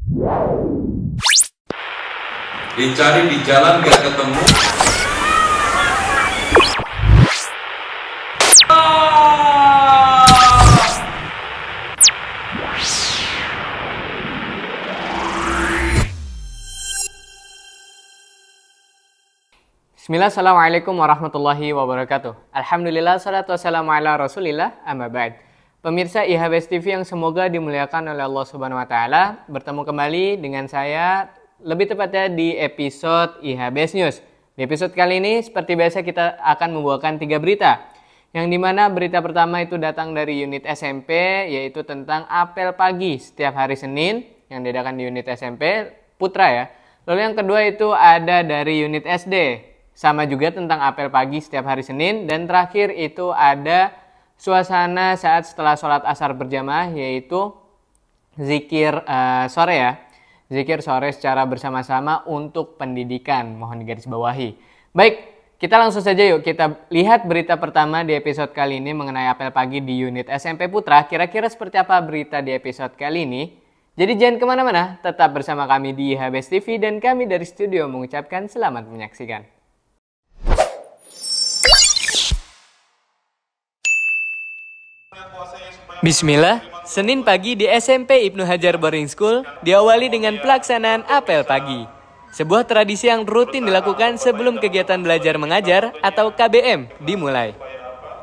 Dicari di jalan gak ketemu. Bismillah, assalamualaikum warahmatullahi wabarakatuh. Alhamdulillah, salatu wassalamu ala rasulillah, amma ba'd. Pemirsa IHBS TV yang semoga dimuliakan oleh Allah Subhanahu wa Ta'ala, bertemu kembali dengan saya, lebih tepatnya di episode IHBS News. Di episode kali ini, seperti biasa kita akan membawakan 3 berita. Yang dimana berita pertama itu datang dari unit SMP, yaitu tentang apel pagi setiap hari Senin, yang diadakan di unit SMP Putra ya. Lalu yang kedua itu ada dari unit SD, sama juga tentang apel pagi setiap hari Senin. Dan terakhir itu ada suasana saat setelah sholat asar berjamaah, yaitu zikir sore ya. Zikir sore secara bersama-sama untuk pendidikan. Mohon digarisbawahi. Baik, kita langsung saja yuk kita lihat berita pertama di episode kali ini mengenai apel pagi di unit SMP Putra. Kira-kira seperti apa berita di episode kali ini? Jadi jangan kemana-mana, tetap bersama kami di IHBS TV dan kami dari studio mengucapkan selamat menyaksikan. Bismillah, Senin pagi di SMP Ibnu Hajar Boarding School diawali dengan pelaksanaan apel pagi. Sebuah tradisi yang rutin dilakukan sebelum kegiatan belajar mengajar atau KBM dimulai.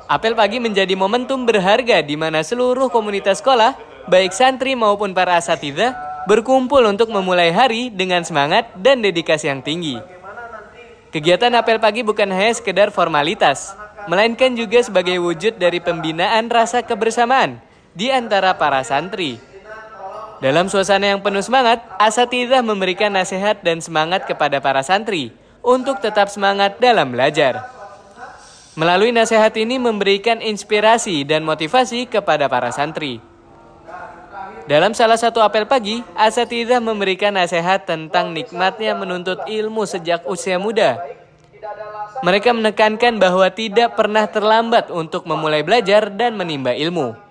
Apel pagi menjadi momentum berharga di mana seluruh komunitas sekolah, baik santri maupun para asatidzah, berkumpul untuk memulai hari dengan semangat dan dedikasi yang tinggi. Kegiatan apel pagi bukan hanya sekedar formalitas, melainkan juga sebagai wujud dari pembinaan rasa kebersamaan di antara para santri. Dalam suasana yang penuh semangat, asatidzah memberikan nasihat dan semangat kepada para santri untuk tetap semangat dalam belajar. Melalui nasihat ini memberikan inspirasi dan motivasi kepada para santri. Dalam salah satu apel pagi, asatidzah memberikan nasihat tentang nikmatnya menuntut ilmu sejak usia muda. Mereka menekankan bahwa tidak pernah terlambat untuk memulai belajar dan menimba ilmu.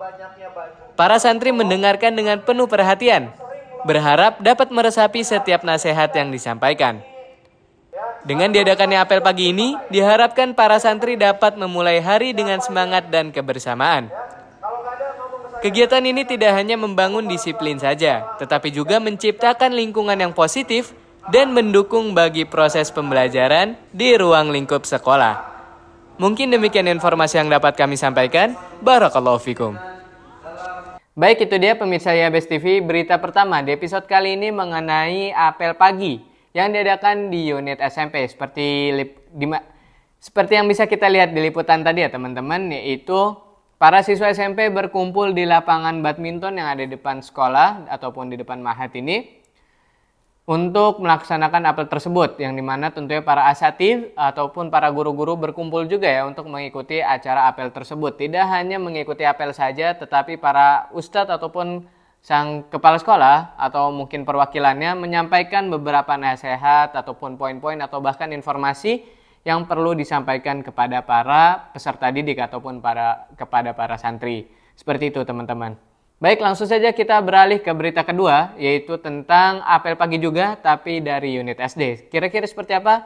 Para santri mendengarkan dengan penuh perhatian, berharap dapat meresapi setiap nasihat yang disampaikan. Dengan diadakannya apel pagi ini, diharapkan para santri dapat memulai hari dengan semangat dan kebersamaan. Kegiatan ini tidak hanya membangun disiplin saja, tetapi juga menciptakan lingkungan yang positif dan mendukung bagi proses pembelajaran di ruang lingkup sekolah. Mungkin demikian informasi yang dapat kami sampaikan. Barakallahu fikum. Baik, itu dia pemirsa IHBS TV, berita pertama di episode kali ini mengenai apel pagi yang diadakan di unit SMP. Seperti yang bisa kita lihat di liputan tadi ya teman-teman, yaitu para siswa SMP berkumpul di lapangan badminton yang ada di depan sekolah ataupun di depan ma'had ini untuk melaksanakan apel tersebut, yang dimana tentunya para asatidz ataupun para guru-guru berkumpul juga ya untuk mengikuti acara apel tersebut. Tidak hanya mengikuti apel saja, tetapi para ustadz ataupun sang kepala sekolah atau mungkin perwakilannya menyampaikan beberapa nasihat ataupun poin-poin atau bahkan informasi yang perlu disampaikan kepada para peserta didik ataupun kepada para santri. Seperti itu teman-teman. Baik, langsung saja kita beralih ke berita kedua, yaitu tentang apel pagi juga, tapi dari unit SD. Kira-kira seperti apa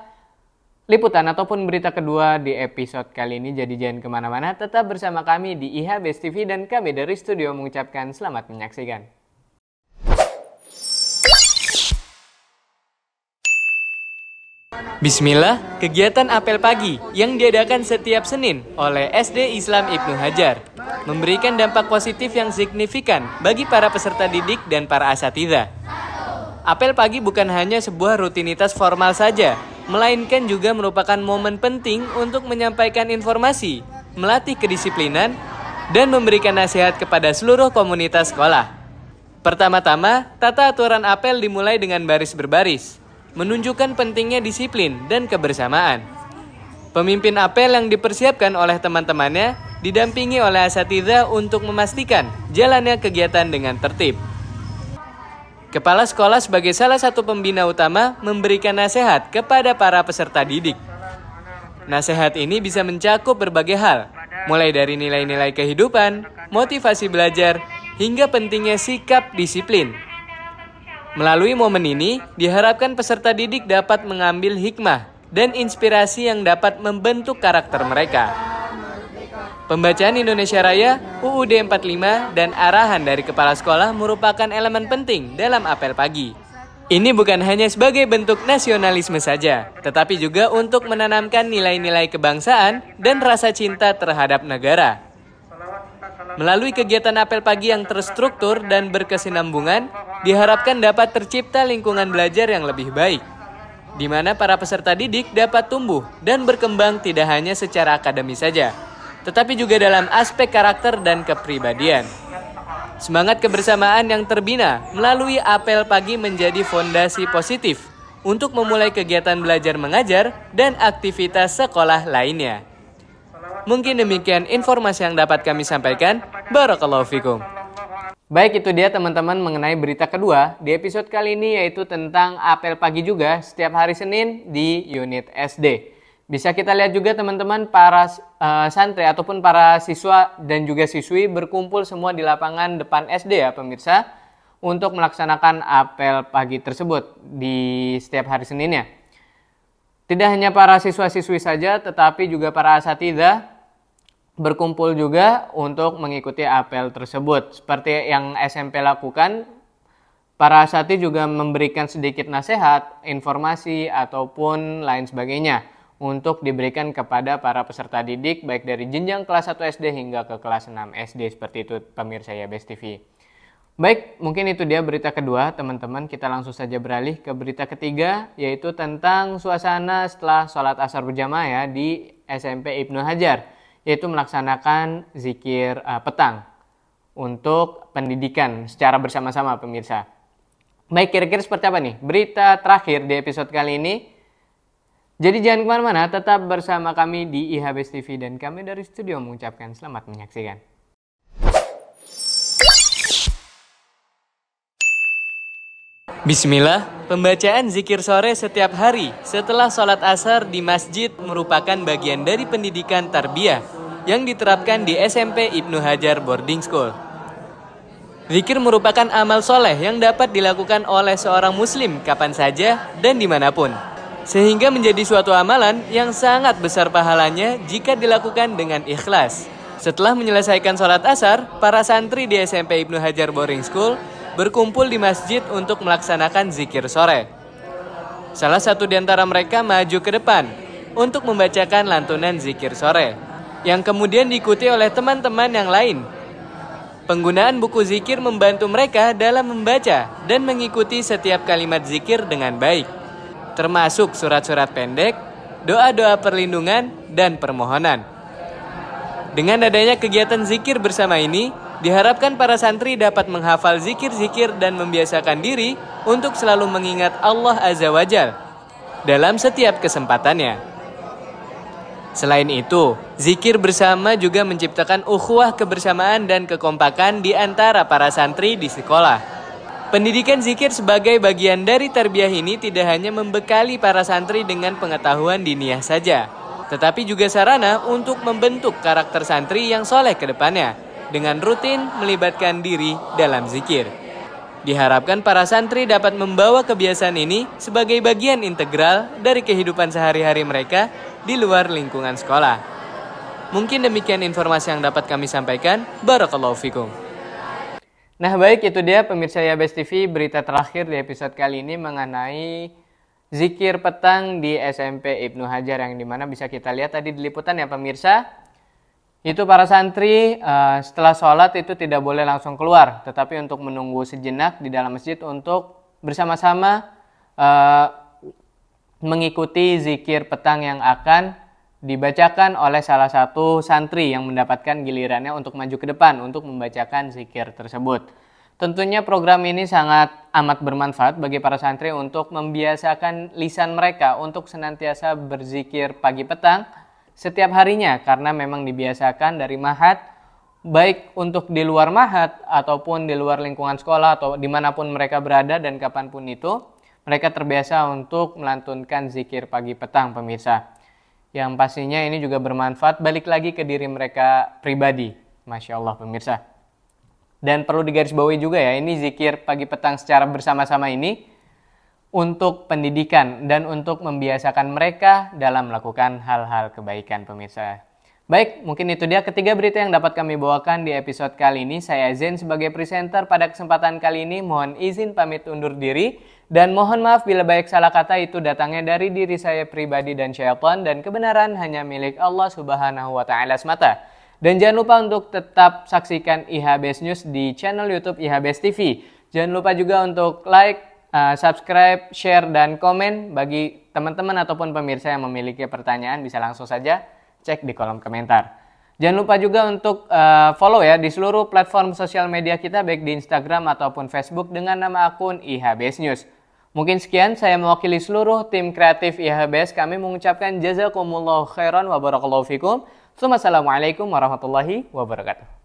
liputan ataupun berita kedua di episode kali ini? Jadi jangan kemana-mana, tetap bersama kami di IHBS TV dan kami dari studio mengucapkan selamat menyaksikan. Bismillah, kegiatan apel pagi yang diadakan setiap Senin oleh SD Islam Ibnu Hajar memberikan dampak positif yang signifikan bagi para peserta didik dan para asatidzah. Apel pagi bukan hanya sebuah rutinitas formal saja, melainkan juga merupakan momen penting untuk menyampaikan informasi, melatih kedisiplinan, dan memberikan nasihat kepada seluruh komunitas sekolah. Pertama-tama, tata aturan apel dimulai dengan baris berbaris, menunjukkan pentingnya disiplin dan kebersamaan. Pemimpin apel yang dipersiapkan oleh teman-temannya didampingi oleh asatidzah untuk memastikan jalannya kegiatan dengan tertib. Kepala sekolah sebagai salah satu pembina utama memberikan nasihat kepada para peserta didik. Nasihat ini bisa mencakup berbagai hal, mulai dari nilai-nilai kehidupan, motivasi belajar, hingga pentingnya sikap disiplin. Melalui momen ini, diharapkan peserta didik dapat mengambil hikmah dan inspirasi yang dapat membentuk karakter mereka. Pembacaan Indonesia Raya, UUD 45, dan arahan dari kepala sekolah merupakan elemen penting dalam apel pagi. Ini bukan hanya sebagai bentuk nasionalisme saja, tetapi juga untuk menanamkan nilai-nilai kebangsaan dan rasa cinta terhadap negara. Melalui kegiatan apel pagi yang terstruktur dan berkesinambungan, diharapkan dapat tercipta lingkungan belajar yang lebih baik, di mana para peserta didik dapat tumbuh dan berkembang tidak hanya secara akademis saja, tetapi juga dalam aspek karakter dan kepribadian. Semangat kebersamaan yang terbina melalui apel pagi menjadi fondasi positif untuk memulai kegiatan belajar mengajar dan aktivitas sekolah lainnya. Mungkin demikian informasi yang dapat kami sampaikan. Barakallahu fikum. Baik, itu dia teman-teman mengenai berita kedua di episode kali ini, yaitu tentang apel pagi juga setiap hari Senin di unit SD. Bisa kita lihat juga teman-teman, para santri ataupun para siswa dan juga siswi berkumpul semua di lapangan depan SD ya pemirsa, untuk melaksanakan apel pagi tersebut di setiap hari Seninnya. Tidak hanya para siswa-siswi saja, tetapi juga para asatidzah berkumpul juga untuk mengikuti apel tersebut. Seperti yang SMP lakukan, para asatidzah juga memberikan sedikit nasihat, informasi, ataupun lain sebagainya untuk diberikan kepada para peserta didik, baik dari jenjang kelas 1 SD hingga ke kelas 6 SD. Seperti itu pemirsa ya Best TV. Baik, mungkin itu dia berita kedua, teman-teman. Kita langsung saja beralih ke berita ketiga, yaitu tentang suasana setelah sholat asar berjamaah ya di SMP Ibnu Hajar, yaitu melaksanakan zikir petang untuk pendidikan secara bersama-sama pemirsa. Baik, kira-kira seperti apa nih berita terakhir di episode kali ini? Jadi jangan kemana-mana, tetap bersama kami di IHBest TV dan kami dari studio mengucapkan selamat menyaksikan. Bismillah, pembacaan zikir sore setiap hari setelah sholat asar di masjid merupakan bagian dari pendidikan tarbiyah yang diterapkan di SMP Ibnu Hajar Boarding School. Zikir merupakan amal soleh yang dapat dilakukan oleh seorang muslim kapan saja dan dimanapun, sehingga menjadi suatu amalan yang sangat besar pahalanya jika dilakukan dengan ikhlas. Setelah menyelesaikan sholat asar, para santri di SMP Ibnu Hajar Boarding School berkumpul di masjid untuk melaksanakan zikir sore. Salah satu di antara mereka maju ke depan untuk membacakan lantunan zikir sore, yang kemudian diikuti oleh teman-teman yang lain. Penggunaan buku zikir membantu mereka dalam membaca dan mengikuti setiap kalimat zikir dengan baik, termasuk surat-surat pendek, doa-doa perlindungan, dan permohonan. Dengan adanya kegiatan zikir bersama ini, diharapkan para santri dapat menghafal zikir-zikir dan membiasakan diri untuk selalu mengingat Allah Azza wa Jalla dalam setiap kesempatannya. Selain itu, zikir bersama juga menciptakan ukhuwah kebersamaan dan kekompakan di antara para santri di sekolah. Pendidikan zikir sebagai bagian dari tarbiyah ini tidak hanya membekali para santri dengan pengetahuan diniyah saja, tetapi juga sarana untuk membentuk karakter santri yang soleh ke depannya dengan rutin melibatkan diri dalam zikir. Diharapkan para santri dapat membawa kebiasaan ini sebagai bagian integral dari kehidupan sehari-hari mereka di luar lingkungan sekolah. Mungkin demikian informasi yang dapat kami sampaikan. Barakallahu fikum. Nah baik, itu dia pemirsa IHBest TV berita terakhir di episode kali ini mengenai zikir petang di SMP Ibnu Hajar, yang dimana bisa kita lihat tadi di liputan ya pemirsa. Itu para santri setelah sholat itu tidak boleh langsung keluar, tetapi untuk menunggu sejenak di dalam masjid untuk bersama-sama mengikuti zikir petang yang akan dibacakan oleh salah satu santri yang mendapatkan gilirannya untuk maju ke depan untuk membacakan zikir tersebut. Tentunya program ini sangat amat bermanfaat bagi para santri untuk membiasakan lisan mereka untuk senantiasa berzikir pagi petang setiap harinya, karena memang dibiasakan dari mahat, baik untuk di luar mahat ataupun di luar lingkungan sekolah atau dimanapun mereka berada dan kapanpun itu, mereka terbiasa untuk melantunkan zikir pagi petang pemirsa. Yang pastinya ini juga bermanfaat balik lagi ke diri mereka pribadi. Masya Allah pemirsa. Dan perlu digarisbawahi juga ya, ini zikir pagi petang secara bersama-sama ini untuk pendidikan dan untuk membiasakan mereka dalam melakukan hal-hal kebaikan pemirsa. Baik, mungkin itu dia ketiga berita yang dapat kami bawakan di episode kali ini. Saya Zen sebagai presenter pada kesempatan kali ini mohon izin pamit undur diri. Dan mohon maaf bila baik salah kata itu datangnya dari diri saya pribadi dan syaitan, dan kebenaran hanya milik Allah Subhanahu wa Ta'ala semata. Dan jangan lupa untuk tetap saksikan IHBS News di channel YouTube IHBS TV. Jangan lupa juga untuk like, subscribe, share, dan komen. Bagi teman-teman ataupun pemirsa yang memiliki pertanyaan bisa langsung saja cek di kolom komentar. Jangan lupa juga untuk follow ya di seluruh platform sosial media kita baik di Instagram ataupun Facebook dengan nama akun IHBS News. Mungkin sekian, saya mewakili seluruh tim kreatif IHBS. Kami mengucapkan jazakumullahu khairan wa barakallahu fikum. Assalamualaikum warahmatullahi wabarakatuh.